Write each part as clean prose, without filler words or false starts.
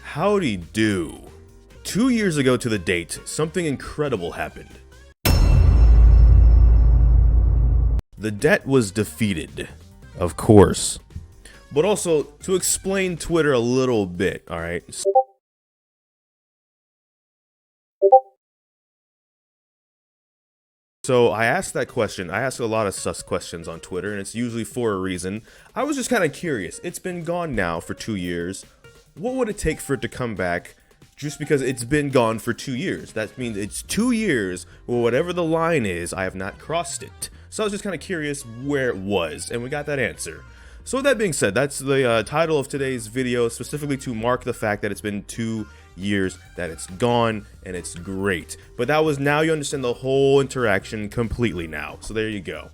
Howdy do. 2 years ago to the date, something incredible happened. The debt was defeated, of course. But also, to explain Twitter a little bit, alright? So I asked that question. I ask a lot of sus questions on Twitter, and it's usually for a reason. I was just kind of curious. It's been gone now for 2 years. What would it take for it to come back just because it's been gone for 2 years? That means it's 2 years, or whatever the line is, I have not crossed it. So I was just kind of curious where it was, and we got that answer. So with that being said, that's the title of today's video, specifically to mark the fact that it's been 2 years that it's gone, and it's great. But that was, now you understand the whole interaction completely now. So there you go.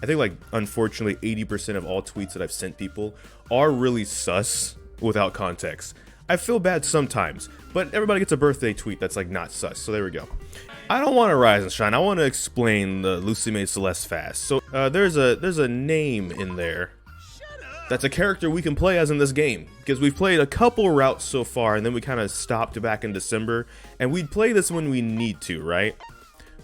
I think, like, unfortunately 80% of all tweets that I've sent people are really sus without context. I feel bad sometimes, but everybody gets a birthday tweet that's like not sus, so there we go. I don't want to rise and shine. I want to explain the Luccimaid Celestefaste. So there's a name in there that's a character we can play as in this game, because we've played a couple routes so far, and then we kind of stopped back in December, and we'd play this when we need to, right?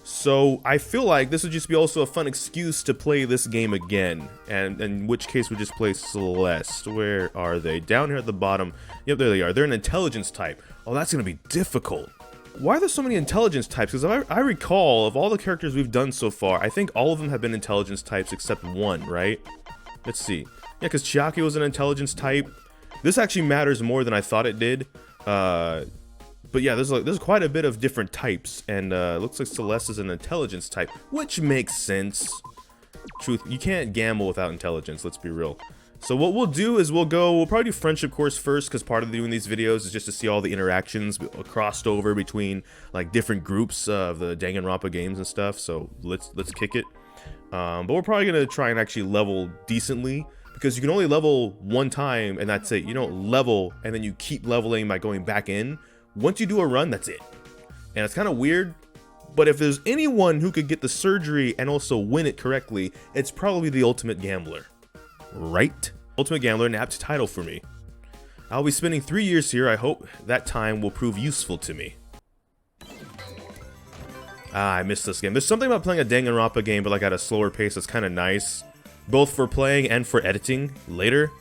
So I feel like this would just be also a fun excuse to play this game again, and in which case we just play Celeste. Where are they? Down here at the bottom. Yep, there they are. They're an intelligence type. Oh, that's gonna be difficult. Why are there so many intelligence types? Because I recall, of all the characters we've done so far, I think all of them have been intelligence types except one, right? Let's see. Yeah, because Chiaki was an intelligence type. This actually matters more than I thought it did. But yeah, there's quite a bit of different types, and looks like Celeste is an intelligence type, which makes sense. Truth, you can't gamble without intelligence, let's be real. So what we'll do is we'll probably do friendship course first, because part of doing these videos is just to see all the interactions crossed over between like different groups of the Danganronpa games and stuff. So let's kick it. But we're probably gonna try and actually level decently, because you can only level one time and that's it. You don't level and then you keep leveling by going back in. Once you do a run, that's it. And it's kind of weird, but if there's anyone who could get the surgery and also win it correctly, it's probably the Ultimate Gambler. Right? Ultimate Gambler, an apt title for me. I'll be spending 3 years here. I hope that time will prove useful to me. I missed this game. There's something about playing a Danganronpa game, but like at a slower pace that's kind of nice. Both for playing and for editing later.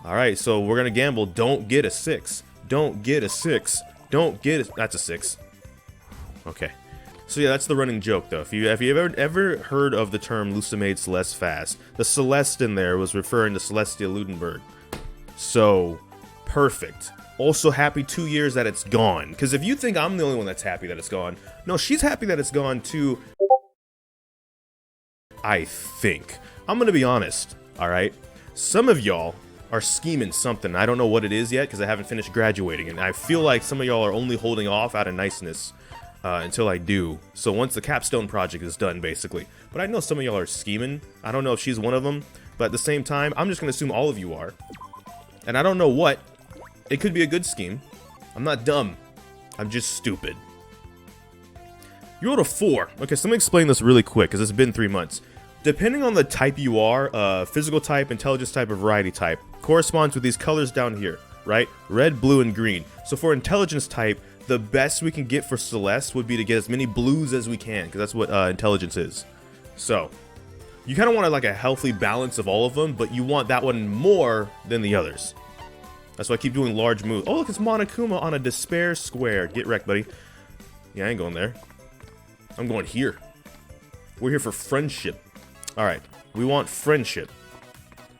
Alright, so we're gonna gamble. Don't get a 6. Don't get a 6. Don't get a... That's a 6. Okay. So yeah, that's the running joke though. If you've ever heard of the term Luccimaid Celestefaste, the Celeste in there was referring to Celestia Ludenberg. So, perfect. Also happy 2 years that it's gone. Because if you think I'm the only one that's happy that it's gone, no, she's happy that it's gone too. I think. I'm gonna be honest, alright? Some of y'all are scheming something. I don't know what it is yet because I haven't finished graduating, and I feel like some of y'all are only holding off out of niceness until I do. So once the capstone project is done, basically. But I know some of y'all are scheming. I don't know if she's one of them, but at the same time, I'm just gonna assume all of you are. And I don't know what. It could be a good scheme. I'm not dumb. I'm just stupid. You rolled a 4. Okay, so let me explain this really quick because it's been 3 months. Depending on the type you are, physical type, intelligence type, or variety type, corresponds with these colors down here, right? Red, blue, and green. So for intelligence type, the best we can get for Celeste would be to get as many blues as we can, because that's what intelligence is. So, you kind of want like a healthy balance of all of them, but you want that one more than the others. That's why I keep doing large moves. Oh, look, it's Monokuma on a despair square. Get wrecked, buddy. Yeah, I ain't going there. I'm going here. We're here for friendship. Alright, we want friendship.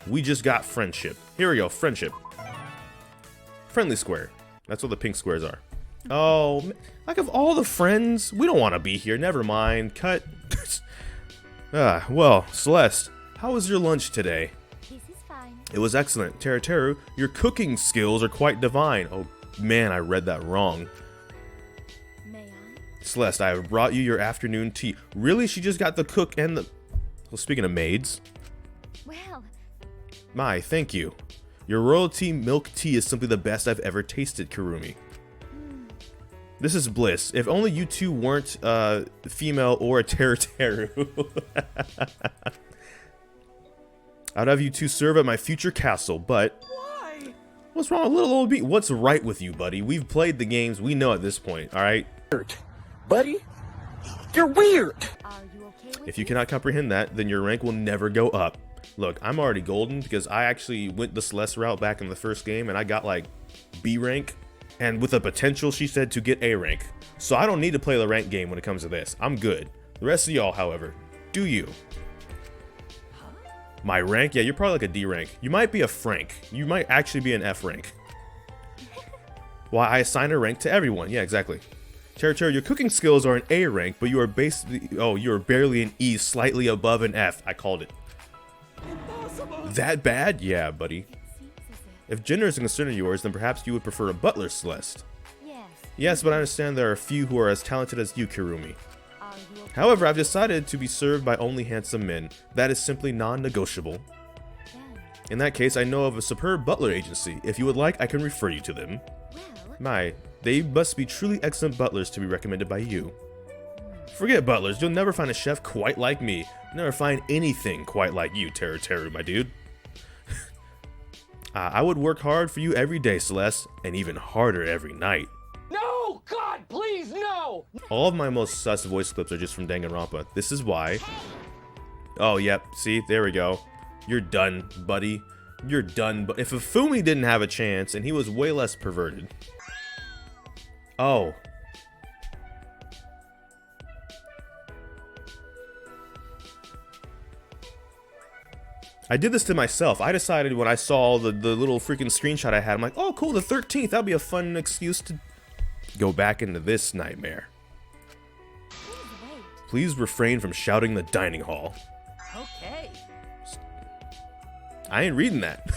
We just got friendship. Here we go, friendship. Friendly square. That's what the pink squares are. Oh, like of all the friends, we don't want to be here. Never mind. Cut. Well, Celeste, how was your lunch today? This is fine. It was excellent. Teru, your cooking skills are quite divine. Oh, man, I read that wrong. May I? Celeste, I have brought you your afternoon tea. Really? She just got the cook and the... Well, speaking of maids. Well... My, thank you. Your royalty milk tea is simply the best I've ever tasted, Kurumi. This is bliss. If only you two weren't female or a Teru. I'd have you two serve at my future castle, but... Why? What's wrong with little old B? What's right with you, buddy? We've played the games. We know at this point, alright? Buddy, you're weird. Are you okay with If you cannot comprehend that, then your rank will never go up. Look, I'm already golden because I actually went the Celeste route back in the first game and I got like B rank. And with a potential, she said, to get A rank. So I don't need to play the rank game when it comes to this. I'm good. The rest of y'all, however, do you? My rank? Yeah, you're probably like a D rank. You might be a Frank. You might actually be an F rank. Why, I assign a rank to everyone. Yeah, exactly. Cherry, your cooking skills are an A rank, but you are basically, you are barely an E, slightly above an F. I called it. Impossible. That bad? Yeah, buddy. it seems as If gender is a concern of yours, then perhaps you would prefer a butler, Celeste. Yes. Yes, but I understand there are a few who are as talented as you, Kirumi. Are you okay? However, I've decided to be served by only handsome men. That is simply non-negotiable. Then, In that case, I know of a superb butler agency. If you would like, I can refer you to them. well, They must be truly excellent butlers to be recommended by you. Forget butlers, you'll never find a chef quite like me. Never find anything quite like you, Teru, my dude. I would work hard for you every day, Celeste, and even harder every night. No, God, please, no. All of my most sus voice clips are just from Danganronpa. This is why. Oh, yep, see, there we go. You're done, buddy. You're done, but if Ifumi didn't have a chance, and he was way less perverted. Oh. I did this to myself. I decided when I saw the little freaking screenshot I had, I'm like, oh cool, the 13th, that'll be a fun excuse to go back into this nightmare. please wait. Please refrain from shouting the dining hall. Okay. I ain't reading that.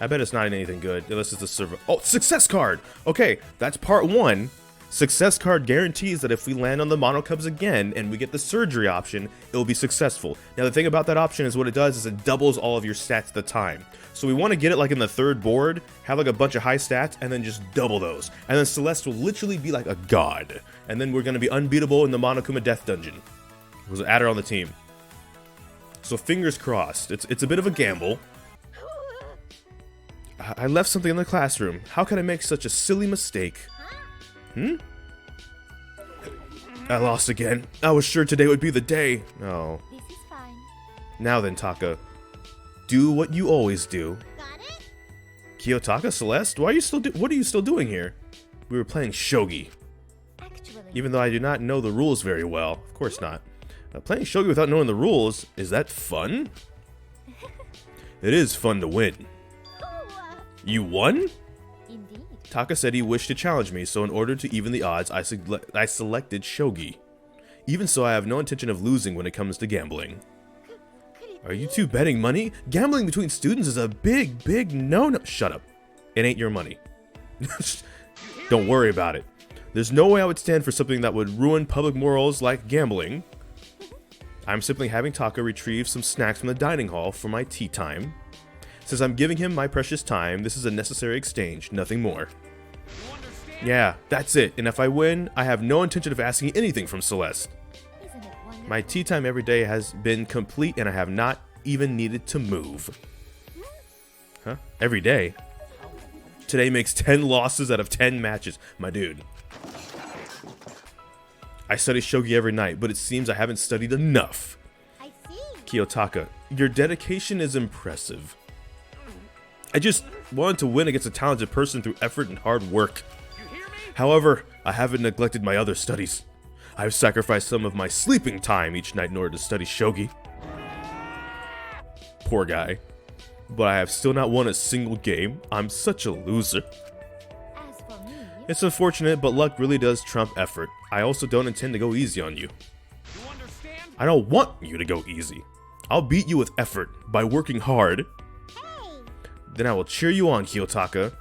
I bet it's not anything good, unless it's a server. Oh, success card! Okay, that's part 1. Success card guarantees that if we land on the monocubs again and we get the surgery option, it will be successful. Now the thing about that option is what it does is it doubles all of your stats at the time. So we want to get it like in the 3rd board, have like a bunch of high stats, and then just double those. And then Celeste will literally be like a god. And then we're going to be unbeatable in the Monokuma Death Dungeon. It was an adder on the team. So fingers crossed. It's a bit of a gamble. I left something in the classroom. How could I make such a silly mistake? I lost again. I was sure today would be the day. Oh. This is fine. Now then, Taka. Do what you always do. Got it? Kiyotaka, Celeste, what are you still doing here? We were playing shogi. Actually, Even though I do not know the rules very well. Of course not. Playing shogi without knowing the rules, is that fun? It is fun to win. You won? indeed. Taka said he wished to challenge me, so in order to even the odds, I selected shogi. Even so, I have no intention of losing when it comes to gambling. Could it Are you two betting money? Gambling between students is a big no-no. Shut up. It ain't your money. Don't worry about it. There's no way I would stand for something that would ruin public morals like gambling. I'm simply having Taka retrieve some snacks from the dining hall for my tea time. Since I'm giving him my precious time, this is a necessary exchange, nothing more. Yeah, that's it. And if I win, I have no intention of asking anything from Celeste. Isn't it wonderful? My tea time every day has been complete and I have not even needed to move. Huh? Every day? Today makes 10 losses out of 10 matches. My dude. I study shogi every night, but it seems I haven't studied enough. I see. Kiyotaka, your dedication is impressive. I just wanted to win against a talented person through effort and hard work. However, I haven't neglected my other studies. I've sacrificed some of my sleeping time each night in order to study shogi. Poor guy. But I have still not won a single game. I'm such a loser. As for me, It's unfortunate, but luck really does trump effort. I also don't intend to go easy on you. I don't want you to go easy. I'll beat you with effort, by working hard. Then I will cheer you on, Kiyotaka.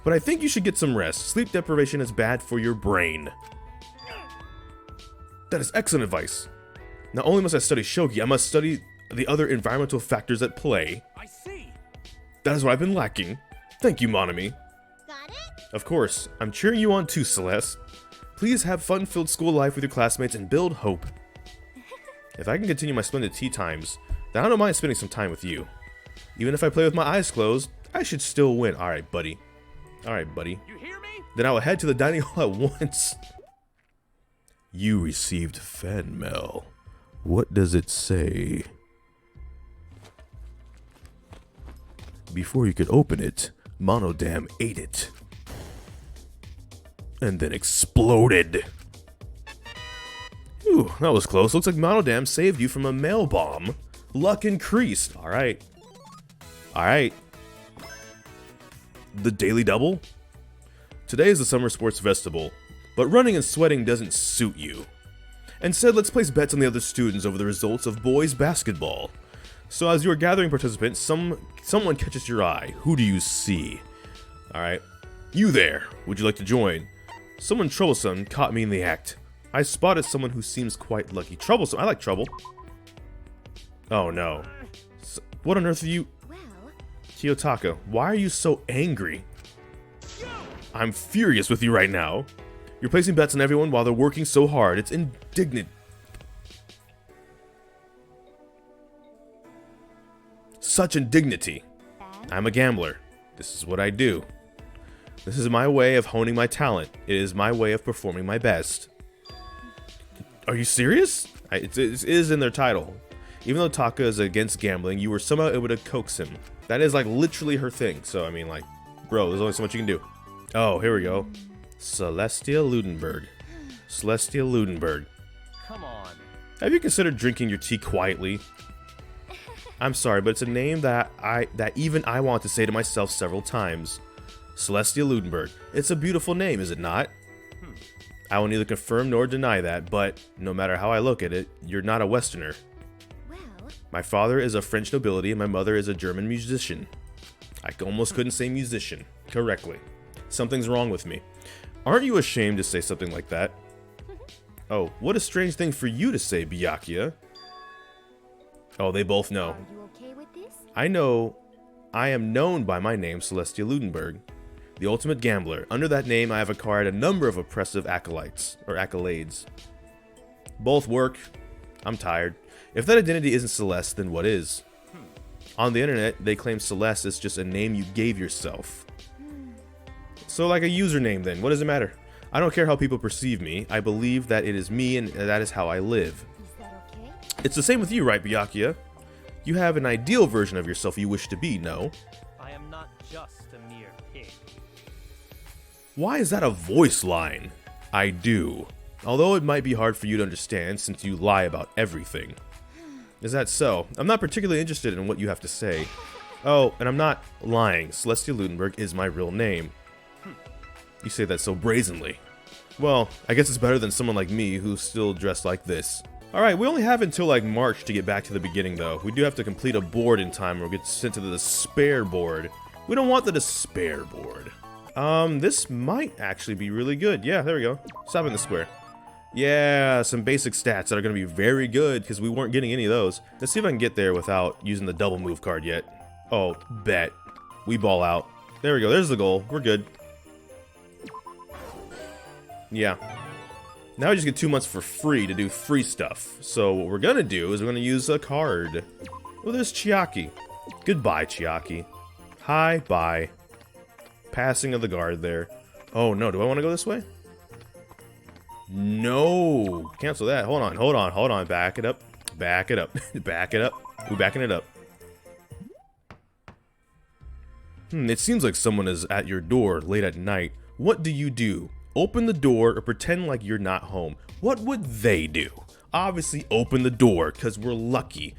But I think you should get some rest. Sleep deprivation is bad for your brain. That is excellent advice. Not only must I study shogi, I must study the other environmental factors at play. I see. That is what I've been lacking. Thank you, Monami. got it? Of course, I'm cheering you on too, Celeste. Please have fun-filled school life with your classmates and build hope. If I can continue my splendid tea times, then I don't mind spending some time with you. Even if I play with my eyes closed, I should still win. Alright, buddy. Alright, buddy. You hear me? Then I will head to the dining hall at once. You received fan mail. What does it say? Before you could open it, Monodam ate it. And then exploded. Ooh, that was close. Looks like Monodam saved you from a mail bomb. Luck increased. Alright. Alright. The Daily Double? Today is the Summer Sports Festival, but running and sweating doesn't suit you. Instead, let's place bets on the other students over the results of boys basketball. So as you are gathering participants, someone catches your eye. Who do you see? Alright. You there. Would you like to join? Someone troublesome caught me in the act. I spotted someone who seems quite lucky. Troublesome. I like trouble. Oh no. What on earth are you... Well, Kiyotaka, why are you so angry? I'm furious with you right now. You're placing bets on everyone while they're working so hard. It's indignant. Such indignity. I'm a gambler. This is what I do. This is my way of honing my talent. It is my way of performing my best. Are you serious? It is in their title. Even though Taka is against gambling, you were somehow able to coax him. That is like literally her thing. So I mean, like, bro, there's only so much you can do. Oh, here we go. Celestia Ludenberg. Celestia Ludenberg. Come on. Have you considered drinking your tea quietly? I'm sorry, but it's a name that even I want to say to myself several times. Celestia Ludenberg. It's a beautiful name, is it not? I will neither confirm nor deny that, but no matter how I look at it, you're not a Westerner. well, My father is a French nobility and my mother is a German musician. I almost couldn't say musician correctly. Something's wrong with me. Aren't you ashamed to say something like that? Oh, what a strange thing for you to say, Byakuya. Oh, they both know. are you okay with this? I know I am known by my name, Celestia Ludenberg, the ultimate gambler. Under that name, I have acquired a number of oppressive accolades. Both work. I'm tired. If that identity isn't Celeste, then what is? On the internet, they claim Celeste is just a name you gave yourself. So like a username then, what does it matter? I don't care how people perceive me. I believe that it is me and that is how I live. Is that okay? It's the same with you, right, Byakuya? You have an ideal version of yourself you wish to be, no? I am not just a mere pig. Why is that a voice line? I do. Although it might be hard for you to understand since you lie about everything. Is that so? I'm not particularly interested in what you have to say. Oh, and I'm not lying. Celestia Ludenberg is my real name. You say that so brazenly. Well, I guess it's better than someone like me who's still dressed like this. Alright, we only have until like March to get back to the beginning though. We do have to complete a board in time or we'll get sent to the despair board. We don't want the despair board. This might actually be really good. Yeah, there we go. Stop in the square. Yeah, some basic stats that are going to be very good because we weren't getting any of those. Let's see if I can get there without using the double move card yet. Oh, bet. We ball out. There we go. There's the goal. We're good. Yeah. Now we just get 2 months for free to do free stuff. So what we're going to do is we're going to use a card. Oh, there's Chiaki. Goodbye, Chiaki. Hi, bye. Passing of the guard there. Oh, no. Do I want to go this way? No. Cancel that. Hold on. Back it up. Back it up. Back it up. We're backing it up. It seems like someone is at your door late at night. What do you do? Open the door or pretend like you're not home. What would they do? Obviously open the door, because we're lucky.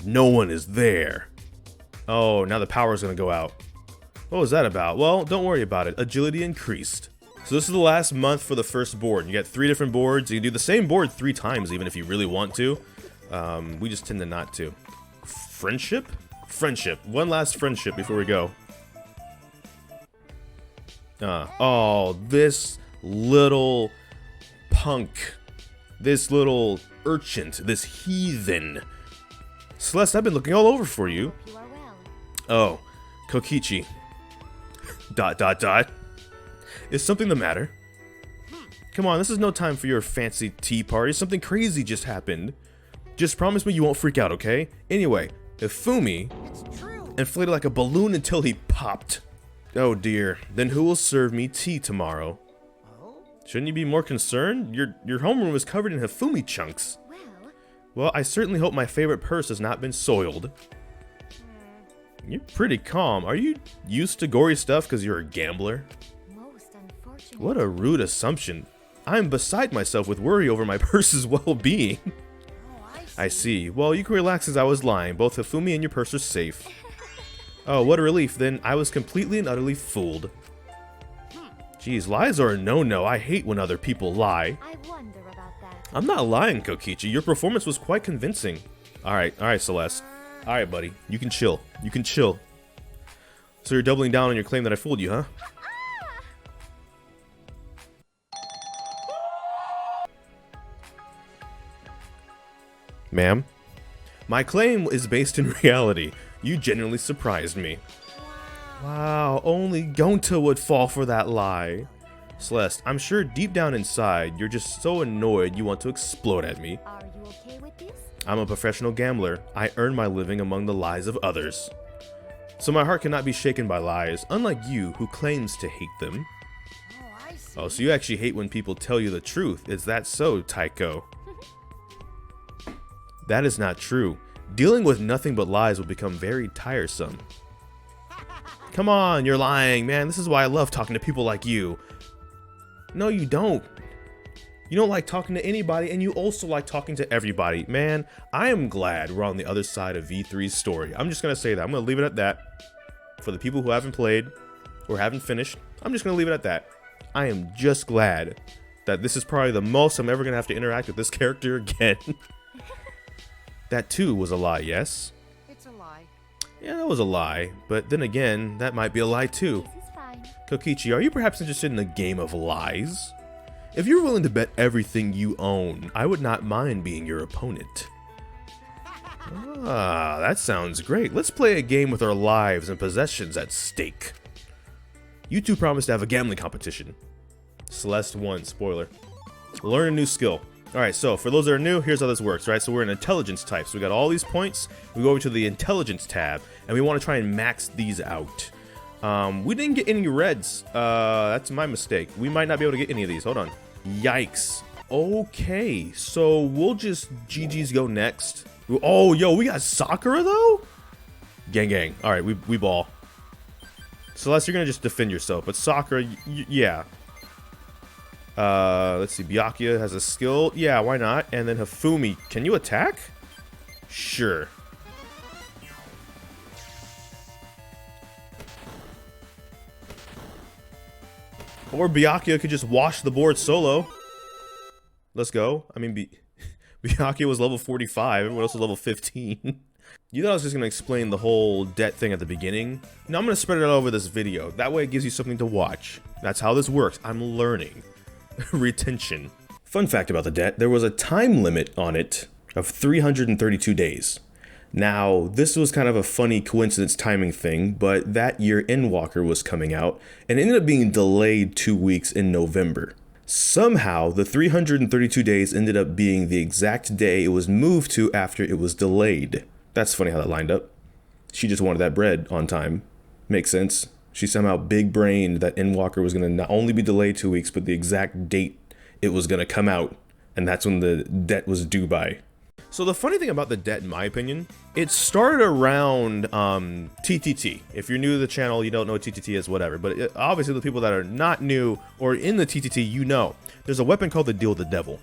No one is there. Oh, now the power's gonna go out. What was that about? Well, don't worry about it. Agility increased. So this is the last month for the first board. You got 3 different boards. You can do the same board 3 times even if you really want to. We just tend to not to. Friendship? Friendship. One last friendship before we go. Oh, this little punk. This little urchin. This heathen. Celeste, I've been looking all over for you. Hope you are well. Oh, Kokichi. ... Is something the matter? Come on, this is no time for your fancy tea party. Something crazy just happened. Just promise me you won't freak out, okay? Anyway, Ifumi... It's true. Inflated like a balloon until he popped. Oh dear. Then who will serve me tea tomorrow? Shouldn't you be more concerned? Your homeroom is covered in Hifumi chunks. Well, I certainly hope my favorite purse has not been soiled. You're pretty calm. Are you used to gory stuff because you're a gambler? Most unfortunate. What a rude assumption. I am beside myself with worry over my purse's well-being. I see. Well, you can relax as I was lying. Both Hifumi and your purse are safe. Oh, what a relief. Then I was completely and utterly fooled. Geez, lies are a no-no. I hate when other people lie. I wonder about that. I'm not lying, Kokichi. Your performance was quite convincing. Alright, Celeste. Alright, buddy. You can chill. You can chill. So you're doubling down on your claim that I fooled you, huh? Ma'am? My claim is based in reality. You genuinely surprised me. Wow, only Gonta would fall for that lie. Celeste, I'm sure deep down inside, you're just so annoyed you want to explode at me. Are you okay with this? I'm a professional gambler. I earn my living among the lies of others. So my heart cannot be shaken by lies, unlike you, who claims to hate them. Oh, so you actually hate when people tell you the truth. Is that so, Taiko? That is not true. Dealing with nothing but lies will become very tiresome. Come on, you're lying, man. This is why I love talking to people like you. No, you don't. You don't like talking to anybody, and you also like talking to everybody. Man, I am glad we're on the other side of V3's story. I'm just going to say that. I'm going to leave it at that. For the people who haven't played or haven't finished, I'm just going to leave it at that. I am just glad that this is probably the most I'm ever going to have to interact with this character again. That too was a lie, yes? It's a lie. Yeah, that was a lie. But then again, that might be a lie too. This is fine. Kokichi, are you perhaps interested in a game of lies? If you're willing to bet everything you own, I would not mind being your opponent. Ah, that sounds great. Let's play a game with our lives and possessions at stake. You two promised to have a gambling competition. Celeste won, spoiler. Learn a new skill. Alright, so for those that are new, here's how this works, right? So we're an intelligence type. So we got all these points. We go over to the intelligence tab, and we want to try and max these out. We didn't get any reds. That's my mistake. We might not be able to get any of these. Hold on. Yikes. Okay, so we'll just GG's go next. Oh, yo, we got Sakura, though? Gang, gang. Alright, we ball. Celeste, you're going to just defend yourself. But Sakura, yeah. Let's see. Byakuya has a skill. Yeah, why not? And then Hifumi. Can you attack? Sure. Or Byakuya could just wash the board solo. Let's go. I mean, Byakuya was level 45. Everyone else was level 15. You thought I was just going to explain the whole debt thing at the beginning? No, I'm going to spread it all over this video. That way it gives you something to watch. That's how this works. I'm learning. Retention. Fun fact about the debt, there was a time limit on it of 332 days. Now, this was kind of a funny coincidence timing thing, but that year Endwalker was coming out, and it ended up being delayed 2 weeks in November. Somehow, the 332 days ended up being the exact day it was moved to after it was delayed. That's funny how that lined up. She just wanted that bread on time. Makes sense. She somehow big-brained that Endwalker was going to not only be delayed 2 weeks, but the exact date it was going to come out, and that's when the debt was due by. So the funny thing about the debt, in my opinion, it started around TTT. If you're new to the channel, you don't know what TTT is, whatever. But obviously the people that are not new or in the TTT, you know. There's a weapon called the Deal with the Devil.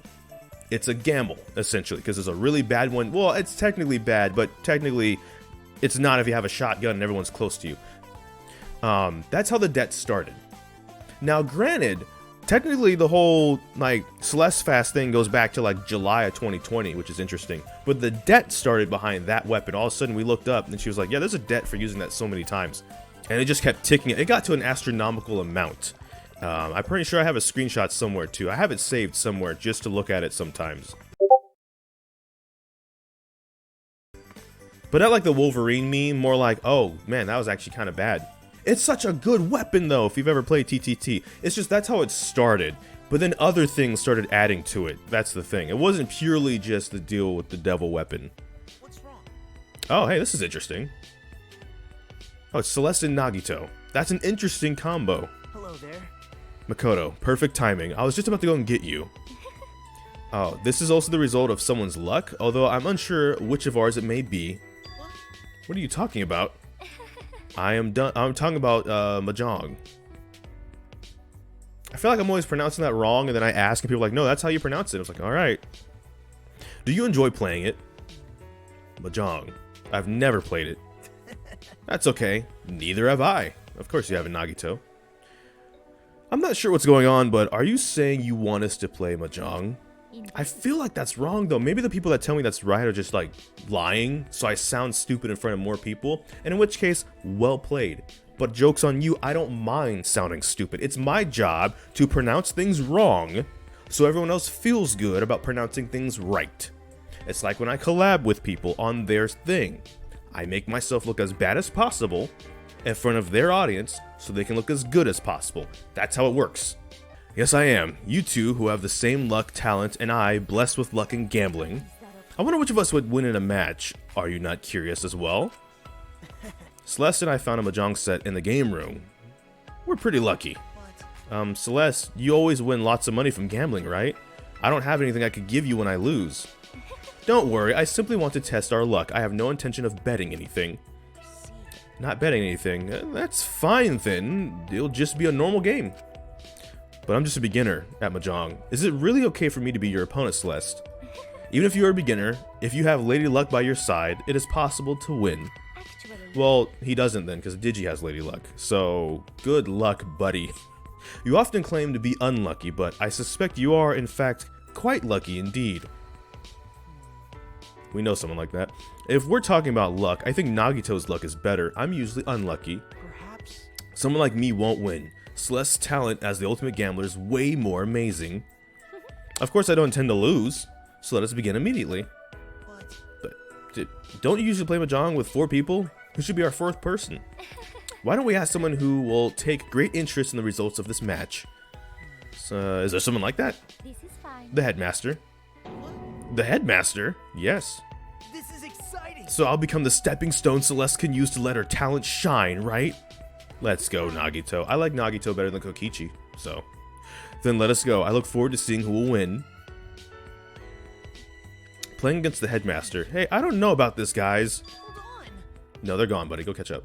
It's a gamble, essentially, because there's a really bad one. Well, it's technically bad, but technically it's not if you have a shotgun and everyone's close to you. That's how the debt started. Now, granted, technically the whole like Celestefaste thing goes back to like July of 2020, which is interesting. But the debt started behind that weapon. All of a sudden we looked up and she was like, yeah, there's a debt for using that so many times. And it just kept ticking. It got to an astronomical amount. I'm pretty sure I have a screenshot somewhere too. I have it saved somewhere just to look at it sometimes. But not like the Wolverine meme, more like, oh man, that was actually kind of bad. It's such a good weapon though, if you've ever played TTT. It's just, that's how it started. But then other things started adding to it. That's the thing. It wasn't purely just the deal with the devil weapon. What's wrong? Oh, hey, this is interesting. Oh, it's Celeste and Nagito. That's an interesting combo. Hello there. Makoto, perfect timing. I was just about to go and get you. Oh, this is also the result of someone's luck, although I'm unsure which of ours it may be. What are you talking about? I'm talking about Mahjong. I feel like I'm always pronouncing that wrong, and then I ask, and people are like, no, that's how you pronounce it. I was like, alright. Do you enjoy playing it? Mahjong. I've never played it. That's okay. Neither have I. Of course you haven't, Nagito. I'm not sure what's going on, but are you saying you want us to play Mahjong? I feel like that's wrong, though. Maybe the people that tell me that's right are just, like, lying, so I sound stupid in front of more people, and in which case, well played. But joke's on you, I don't mind sounding stupid. It's my job to pronounce things wrong, so everyone else feels good about pronouncing things right. It's like when I collab with people on their thing. I make myself look as bad as possible in front of their audience so they can look as good as possible. That's how it works. Yes, I am. You two who have the same luck, talent, and I, blessed with luck and gambling. I wonder which of us would win in a match. Are you not curious as well? Celeste and I found a Mahjong set in the game room. We're pretty lucky. Celeste, you always win lots of money from gambling, right? I don't have anything I could give you when I lose. Don't worry, I simply want to test our luck. I have no intention of betting anything. Not betting anything? That's fine then. It'll just be a normal game. But I'm just a beginner at Mahjong. Is it really okay for me to be your opponent, Celeste? Even if you're a beginner, if you have Lady Luck by your side, it is possible to win. Well, he doesn't then, because Digi has Lady Luck. So, good luck, buddy. You often claim to be unlucky, but I suspect you are, in fact, quite lucky indeed. We know someone like that. If we're talking about luck, I think Nagito's luck is better. I'm usually unlucky. Perhaps. Someone like me won't win. Celeste's talent as the ultimate gambler is way more amazing. Of course, I don't intend to lose, so let us begin immediately. But don't you usually play Mahjong with 4 people? Who should be our 4th person? Why don't we ask someone who will take great interest in the results of this match? So, is there someone like that? This is fine. The headmaster. The headmaster? Yes. This is exciting. So I'll become the stepping stone Celeste can use to let her talent shine, right? Let's go, Nagito. I like Nagito better than Kokichi, so. Then let us go. I look forward to seeing who will win. Playing against the headmaster. Hey, I don't know about this, guys. Hold on. No, they're gone, buddy. Go catch up.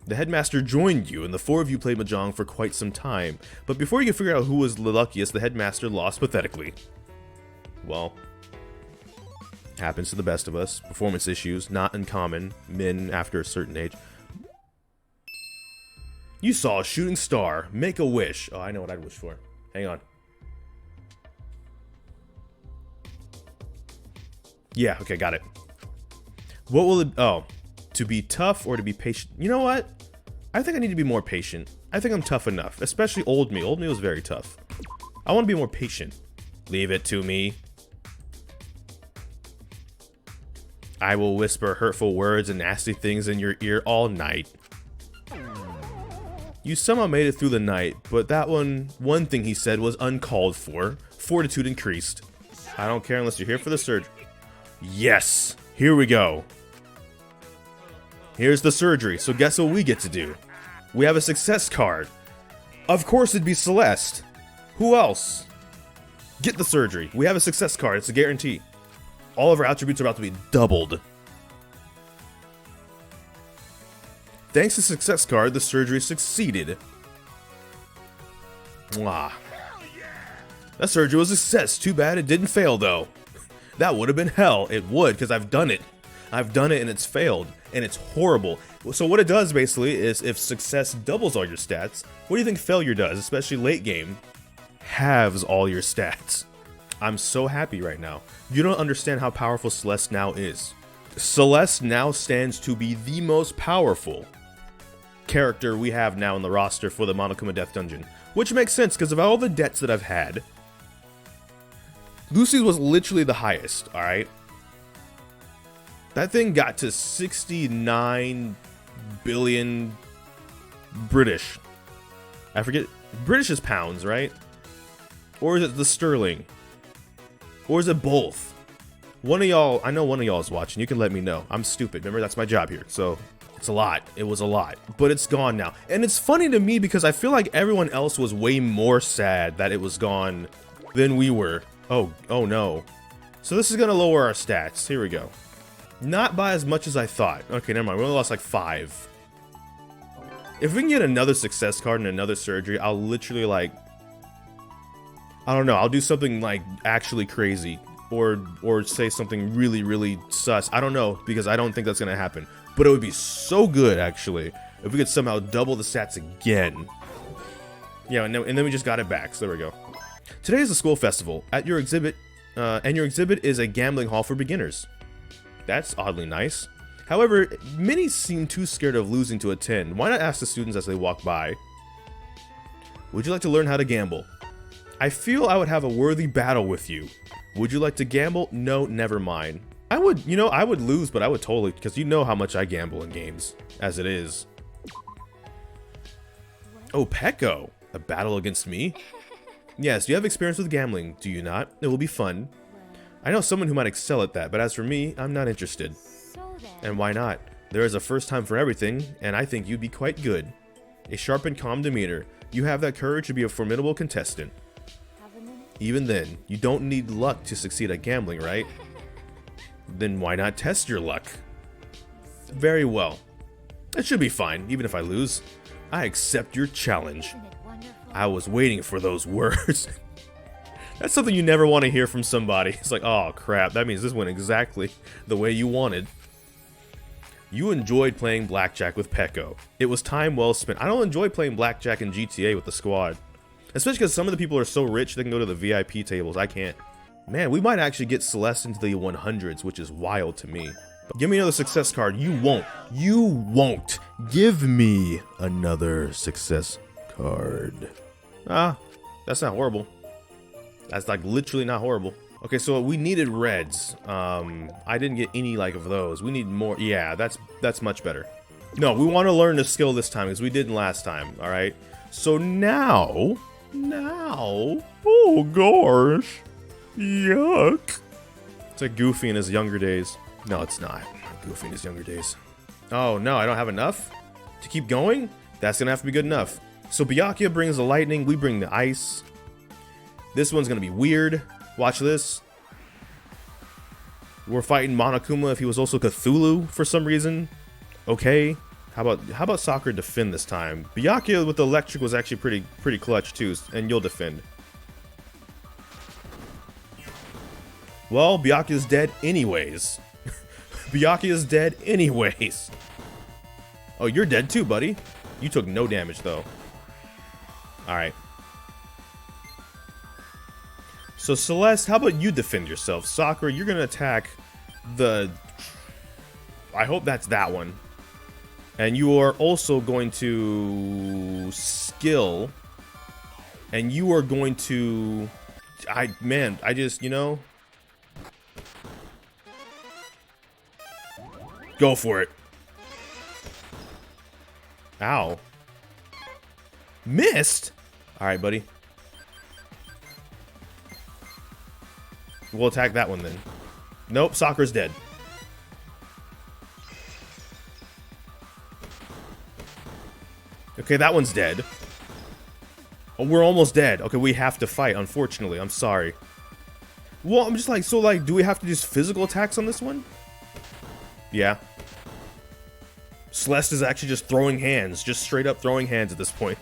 The headmaster joined you, and the 4 of you played Mahjong for quite some time. But before you can figure out who was the luckiest, the headmaster lost pathetically. Well, happens to the best of us. Performance issues, not uncommon. Men after a certain age. You saw a shooting star. Make a wish. Oh, I know what I'd wish for. Hang on. Yeah, okay, got it. What will it... Oh, to be tough or to be patient? You know what? I think I need to be more patient. I think I'm tough enough, especially old me. Old me was very tough. I want to be more patient. Leave it to me. I will whisper hurtful words and nasty things in your ear all night. You somehow made it through the night, but that one thing he said was uncalled for. Fortitude increased. I don't care unless you're here for the surgery. Yes! Here we go. Here's the surgery, so guess what we get to do? We have a success card. Of course it'd be Celeste. Who else? Get the surgery. We have a success card, it's a guarantee. All of our attributes are about to be doubled. Thanks to success card, the surgery succeeded. Mwah. That surgery was a success. Too bad it didn't fail, though. That would have been hell. It would, because I've done it. I've done it and it's failed. And it's horrible. So what it does, basically, is if success doubles all your stats, what do you think failure does, especially late game? Halves all your stats. I'm so happy right now. You don't understand how powerful Celeste now is. Celeste now stands to be the most powerful character we have now in the roster for the Monokuma Death Dungeon. Which makes sense, because of all the debts that I've had, Lucy's was literally the highest, alright? That thing got to 69 billion British. I forget. British is pounds, right? Or is it the sterling? Or is it both? One of y'all, I know one of y'all is watching. You can let me know. I'm stupid. Remember, that's my job here. So It's a lot. It was a lot, but it's gone now. And it's funny to me because I feel like everyone else was way more sad that it was gone than we were. Oh no. So this is gonna lower our stats. Here we go. Not by as much as I thought. Okay, never mind. We only lost like 5. If we can get another success card and another surgery, I'll literally like, I don't know, I'll do something like actually crazy or say something really, really sus. I don't know, because I don't think that's gonna happen. But it would be so good actually if we could somehow double the stats again. Yeah, and then we just got it back. So there we go. Today is a school festival at your exhibit, and your exhibit is a gambling hall for beginners. That's oddly nice. However, many seem too scared of losing to attend. Why not ask the students as they walk by? Would you like to learn how to gamble? I feel I would have a worthy battle with you. Would you like to gamble? No, never mind. I would, you know, I would lose, but I would totally, because you know how much I gamble in games, as it is. Oh, Pecco. A battle against me? Yes, you have experience with gambling, do you not? It will be fun. I know someone who might excel at that, but as for me, I'm not interested. So then, And why not? There is a first time for everything, and I think you'd be quite good. A sharp and calm demeanor. You have that courage to be a formidable contestant. have a minute? Even then, you don't need luck to succeed at gambling, right? Then why not test your luck? Very well. It should be fine, even if I lose. I accept your challenge. Isn't it wonderful? I was waiting for those words. That's something you never want to hear from somebody. It's like, oh crap, that means this went exactly the way you wanted. You enjoyed playing blackjack with Pecco. It was time well spent. I don't enjoy playing blackjack in GTA with the squad. Especially because some of the people are so rich they can go to the VIP tables. I can't. Man, we might actually get Celeste into the 100s, which is wild to me. Give me another success card. You won't. You won't. Give me another success card. Ah, that's not horrible. That's like literally not horrible. Okay, so we needed reds. I didn't get any like of those. We need more. Yeah, that's much better. No, we want to learn the skill this time because we didn't last time. All right. So now, oh gosh, yuck. It's like Goofy in his younger days. No, it's not. Goofy in his younger days. Oh no, I don't have enough to keep going. That's gonna have to be good enough. So Byakuya brings the lightning. We bring the ice. This one's gonna be weird. Watch this. We're fighting Monokuma if he was also Cthulhu for some reason. Okay. How about Sakura defend this time? Byakuya with the electric was actually pretty clutch too, and you'll defend. Well, Byakuya's dead anyways. Byakuya's dead anyways. Oh, you're dead too, buddy. You took no damage though. Alright. So Celeste, how about you defend yourself? Sakura, you're gonna attack the... I hope that's that one. And you are also going to skill. And you are going to... I just, you know... Go for it. Ow. Missed? Alright, buddy. We'll attack that one then. Nope, Sakura's dead. Okay, that one's dead. Oh, we're almost dead. Okay, we have to fight, unfortunately. I'm sorry. Well, I'm just like, so like, do we have to do physical attacks on this one? Yeah. Celeste is actually just throwing hands. Just straight up throwing hands at this point.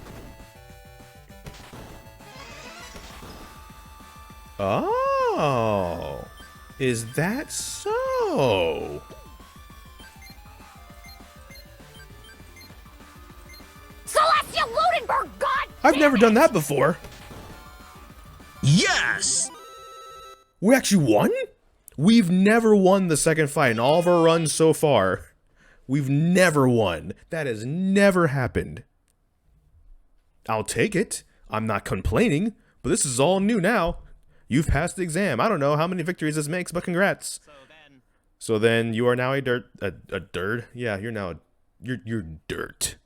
Oh. Is that so? Celestia Ludenberg, God! I've never done that before. Yes! We actually won? We've never won the second fight in all of our runs so far. We've never won. That has never happened. I'll take it. I'm not complaining, but this is all new now. You've passed the exam. I don't know how many victories this makes, but congrats. So then you are now a dirt. Yeah, you're now you're dirt.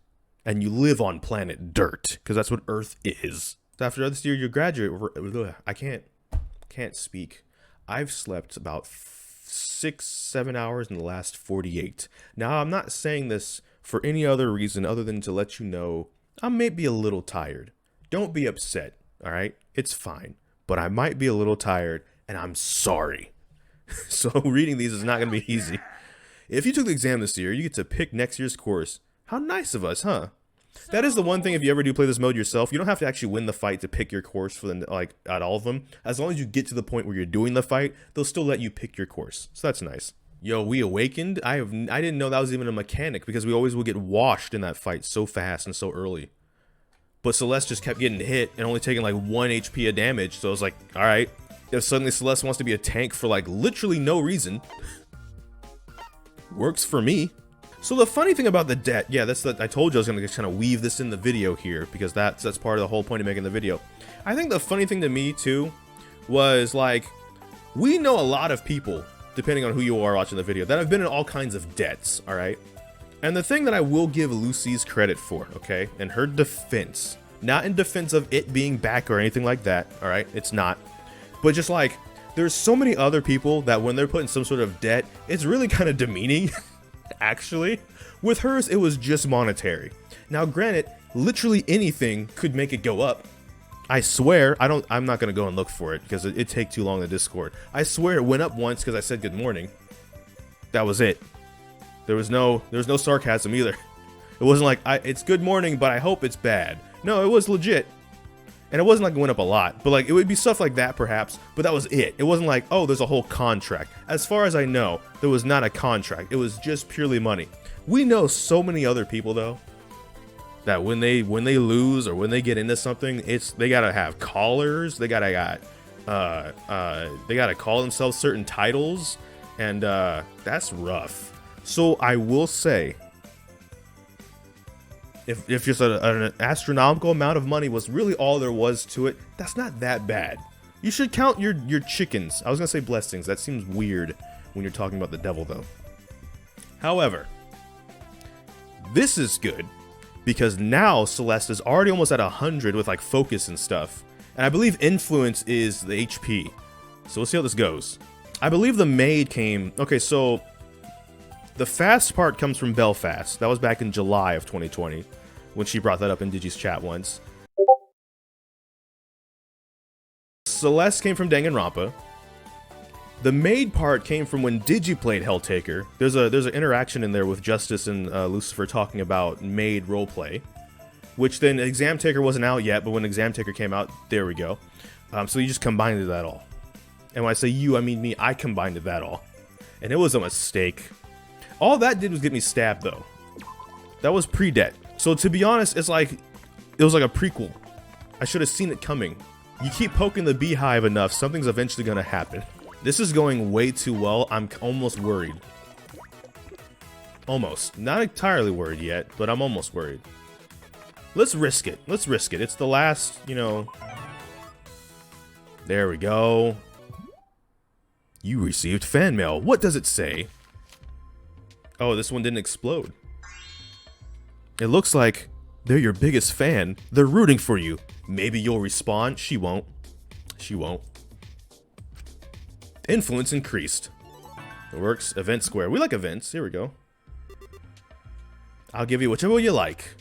And you live on planet dirt, because that's what Earth is. So after this year you graduate. I can't speak. I've slept about 6-7 hours in the last 48. Now, I'm not saying this for any other reason other than to let you know I may be a little tired. Don't be upset, all right? It's fine, but I might be a little tired, and I'm sorry. So reading these is not going to be easy. If you took the exam this year, you get to pick next year's course. How nice of us, huh? That is the one thing, if you ever do play this mode yourself, you don't have to actually win the fight to pick your course for the, like, at all of them. As long as you get to the point where you're doing the fight, they'll still let you pick your course. So that's nice. Yo, we awakened? I didn't know that was even a mechanic because we always would get washed in that fight so fast and so early. But Celeste just kept getting hit and only taking like 1 HP of damage. So I was like, all right, if suddenly Celeste wants to be a tank for like literally no reason, works for me. So the funny thing about the debt, yeah, I told you I was gonna just kind of weave this in the video here because that's part of the whole point of making the video. I think the funny thing to me too was like, we know a lot of people, depending on who you are watching the video, that have been in all kinds of debts, all right? And the thing that I will give Lucy's credit for, okay, in her defense, not in defense of it being back or anything like that, all right, it's not, but just like, there's so many other people that when they're put in some sort of debt, it's really kind of demeaning. Actually, with hers, it was just monetary. Now, granted, literally anything could make it go up. I swear, I'm not gonna go and look for it because it'd take too long in the Discord. I swear it went up once because I said good morning. That was it. There was no sarcasm either. It wasn't like it's good morning, but I hope it's bad. No, it was legit. And it wasn't like it went up a lot, but like it would be stuff like that perhaps, but that was it. It wasn't like, oh, there's a whole contract. As far as I know, there was not a contract. It was just purely money. We know so many other people though, that when they lose or when they get into something, they gotta have callers, they gotta call themselves certain titles, and that's rough. So I will say, if just an astronomical amount of money was really all there was to it, that's not that bad. You should count your chickens. I was gonna say blessings. That seems weird when you're talking about the devil though. However, this is good because now Celeste is already almost at 100 with like focus and stuff. And I believe influence is the HP. So we'll see how this goes. I believe the maid came, okay, so the fast part comes from Belfast. That was back in July of 2020 when she brought that up in Digi's chat once. Celeste came from Danganronpa. The maid part came from when Digi played Helltaker. There's an interaction in there with Justice and Lucifer talking about maid roleplay, which then Exam Taker wasn't out yet, but when Exam Taker came out, there we go. So you just combined that all. And when I say you, I mean me. I combined that all. And it was a mistake. All that did was get me stabbed, though. That was pre-debt. So to be honest, it was like a prequel. I should have seen it coming. You keep poking the beehive enough, something's eventually gonna happen. This is going way too well. I'm almost worried. Almost. Not entirely worried yet, but I'm almost worried. Let's risk it. Let's risk it. It's the last, you know. There we go. You received fan mail. What does it say? Oh, this one didn't explode. It looks like they're your biggest fan. They're rooting for you. Maybe you'll respond. She won't. She won't. Influence increased. It works. Event square. We like events. Here we go. I'll give you whichever you like.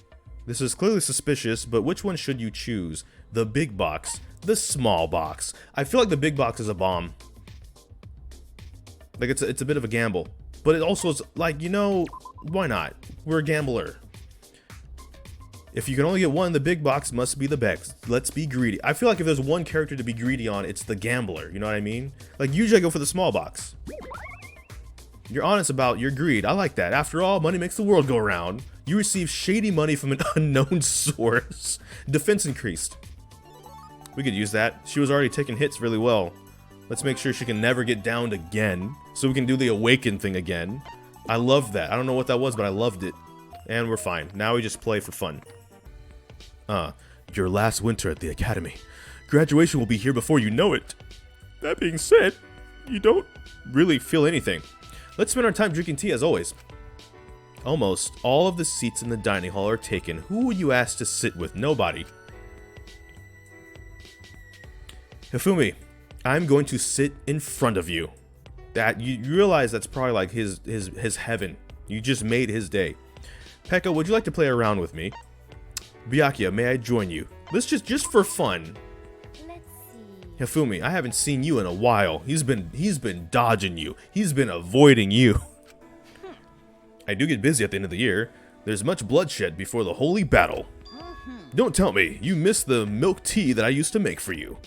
This is clearly suspicious, but which one should you choose? The big box, the small box. I feel like the big box is a bomb. Like it's a bit of a gamble. But it also is like, you know, why not? We're a gambler. If you can only get one, the big box must be the best. Let's be greedy. I feel like if there's one character to be greedy on, it's the gambler. You know what I mean? Like usually I go for the small box. You're honest about your greed. I like that. After all, money makes the world go round. You receive shady money from an unknown source. Defense increased. We could use that. She was already taking hits really well. Let's make sure she can never get downed again, so we can do the awaken thing again. I love that. I don't know what that was, but I loved it. And we're fine. Now we just play for fun. Your last winter at the academy. Graduation will be here before you know it. That being said, you don't really feel anything. Let's spend our time drinking tea as always. Almost all of the seats in the dining hall are taken. Who will you ask to sit with? Nobody. Hifumi, I'm going to sit in front of you. That you realize that's probably like his heaven. You just made his day. Pekka, would you like to play around with me? Byakuya, may I join you? Let's just for fun. Let's see. Hifumi, I haven't seen you in a while. He's been dodging you. He's been avoiding you. I do get busy at the end of the year. There's much bloodshed before the holy battle. Don't tell me you missed the milk tea that I used to make for you.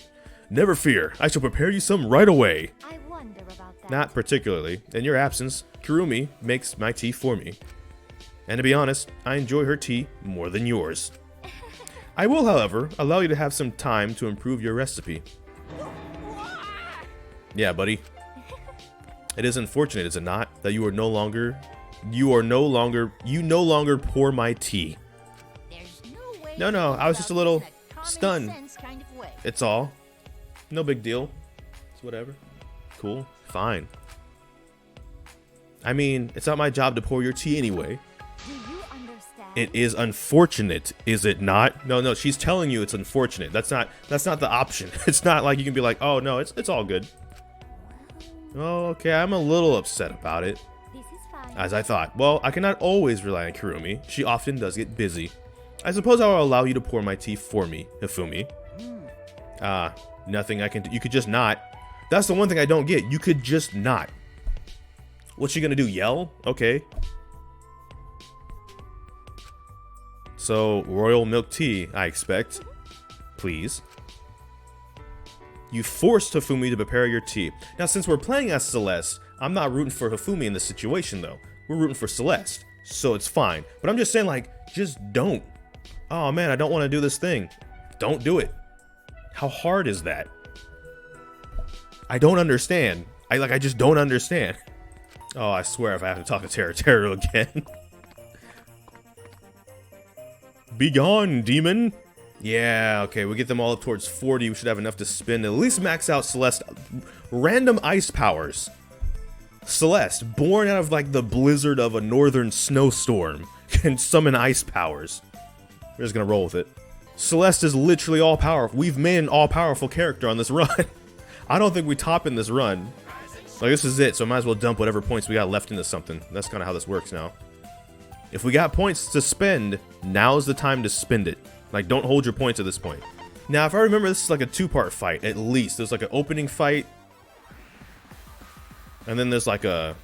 Never fear, I shall prepare you some right away. I wonder about that. Not particularly. In your absence, Kurumi makes my tea for me. And to be honest, I enjoy her tea more than yours. I will, however, allow you to have some time to improve your recipe. Yeah, buddy. It is unfortunate, is it not, that you no longer pour my tea. There's no way No, I was just a little in a common stunned. sense kind of way. It's all. No big deal. It's whatever. Cool. Fine. I mean, it's not my job to pour your tea anyway. Do you understand? It is unfortunate, is it not? No, she's telling you it's unfortunate. That's not the option. It's not like you can be like, oh no, it's all good. Oh, okay, I'm a little upset about it. This is fine. As I thought. Well, I cannot always rely on Kurumi. She often does get busy. I suppose I will allow you to pour my tea for me, Hifumi. Nothing I can do. You could just not. That's the one thing I don't get. You could just not. What's she gonna do? Yell? Okay. So, royal milk tea, I expect. Please. You forced Hifumi to prepare your tea. Now, since we're playing as Celeste, I'm not rooting for Hifumi in this situation, though. We're rooting for Celeste, so it's fine. But I'm just saying, like, just don't. Oh, man, I don't want to do this thing. Don't do it. How hard is that? I don't understand. I just don't understand. Oh, I swear if I have to talk to Teru again. Be gone, demon. Yeah, okay, we get them all up towards 40. We should have enough to spin. At least max out Celeste. Random ice powers. Celeste, born out of like the blizzard of a northern snowstorm, can summon ice powers. We're just gonna roll with it. Celeste is literally all powerful. We've made an all-powerful character on this run. I don't think we top in this run. Like, this is it, so I might as well dump whatever points we got left into something. That's kind of how this works now. If we got points to spend, now's the time to spend it. Like, don't hold your points at this point. Now, if I remember, this is like a two-part fight, at least. There's like an opening fight. And then there's like a...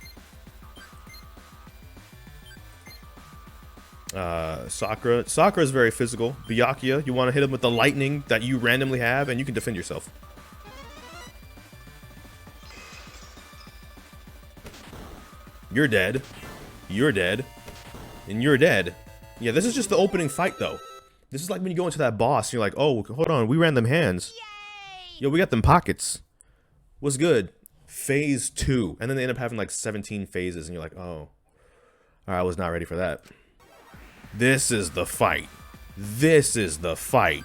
Sakura. Sakura is very physical. Byakuya, you want to hit him with the lightning that you randomly have, and you can defend yourself. You're dead. You're dead. And you're dead. Yeah, this is just the opening fight, though. This is like when you go into that boss, and you're like, oh, hold on, we ran them hands. Yay! Yo, we got them pockets. What's good? Phase 2. And then they end up having like 17 phases, and you're like, oh. I was not ready for that. This is the fight. This is the fight.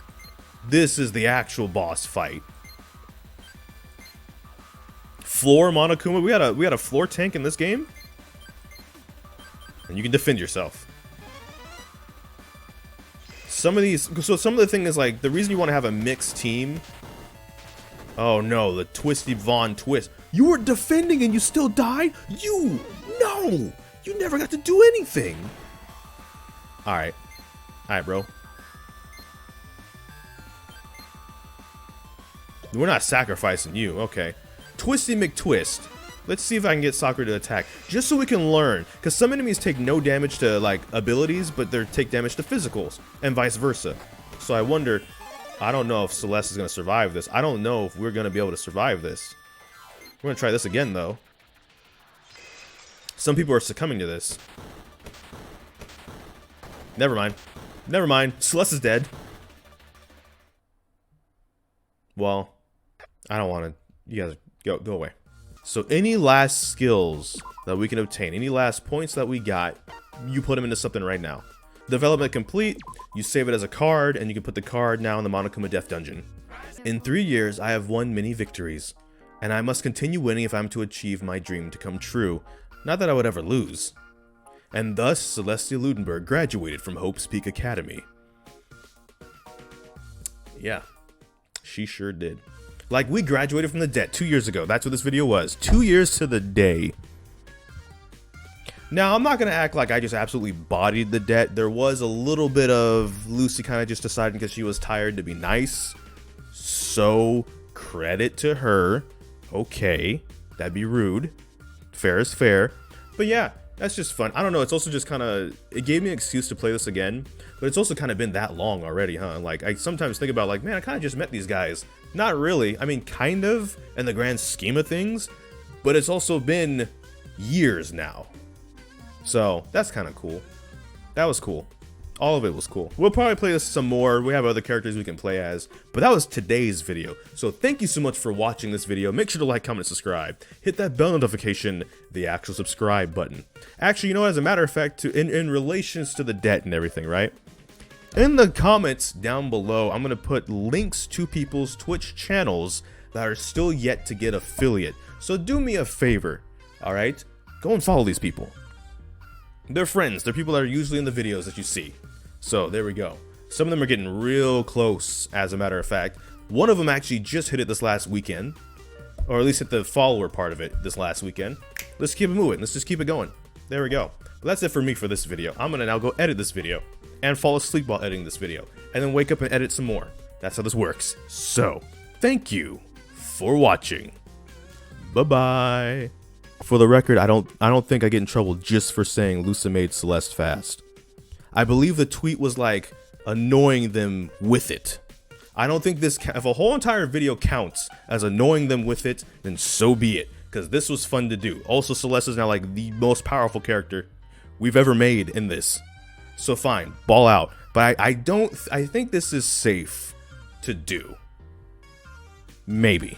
This is the actual boss fight. Floor Monokuma. We got a floor tank in this game. And you can defend yourself. Some of these, so some of the thing is like, the reason you want to have a mixed team. Oh no, the Twisty Von Twist. You were defending and you still died? No! You never got to do anything. Alright. Alright, bro. We're not sacrificing you. Okay. Twisty McTwist. Let's see if I can get Sakura to attack. Just so we can learn. Because some enemies take no damage to, like, abilities, but they take damage to physicals. And vice versa. So I wonder... I don't know if Celeste is going to survive this. I don't know if we're going to be able to survive this. We're going to try this again, though. Some people are succumbing to this. Never mind. Never mind. Celeste is dead. Well, I don't want to... You guys, go away. So any last skills that we can obtain, any last points that we got, you put them into something right now. Development complete, you save it as a card, and you can put the card now in the Monokuma Death Dungeon. In 3 years, I have won many victories, and I must continue winning if I'm to achieve my dream to come true. Not that I would ever lose. And thus, Celestia Ludenberg graduated from Hope's Peak Academy. Yeah, she sure did. Like, we graduated from the debt 2 years ago. That's what this video was. 2 years to the day. Now, I'm not going to act like I just absolutely bodied the debt. There was a little bit of Lucy kind of just deciding because she was tired to be nice. So, credit to her. Okay, that'd be rude. Fair is fair. But yeah, that's just fun. I don't know, it's also just kind of, it gave me an excuse to play this again. But it's also kind of been that long already, huh? Like, I sometimes think about, like, man, I kind of just met these guys. Not really. I mean, kind of, in the grand scheme of things. But it's also been years now. So, that's kind of cool. That was cool. All of it was cool. We'll probably play this some more. We have other characters we can play as. But that was today's video. So thank you so much for watching this video. Make sure to like, comment, and subscribe. Hit that bell notification, the actual subscribe button. Actually, you know, as a matter of fact, in relations to the debt and everything, right? In the comments down below, I'm going to put links to people's Twitch channels that are still yet to get affiliate. So do me a favor, all right? Go and follow these people. They're friends. They're people that are usually in the videos that you see. So there we go. Some of them are getting real close, as a matter of fact. One of them actually just hit it this last weekend. Or at least hit the follower part of it this last weekend. Let's keep it moving. Let's just keep it going. There we go. But that's it for me for this video. I'm going to now go edit this video. And fall asleep while editing this video. And then wake up and edit some more. That's how this works. So, thank you for watching. Bye-bye. For the record, I don't think I get in trouble just for saying Luccimaid Celestefaste. I believe the tweet was like annoying them with it. I don't think this, if a whole entire video counts as annoying them with it, then so be it. Because this was fun to do. Also, Celeste is now like the most powerful character we've ever made in this. So fine, ball out. But I think this is safe to do. Maybe.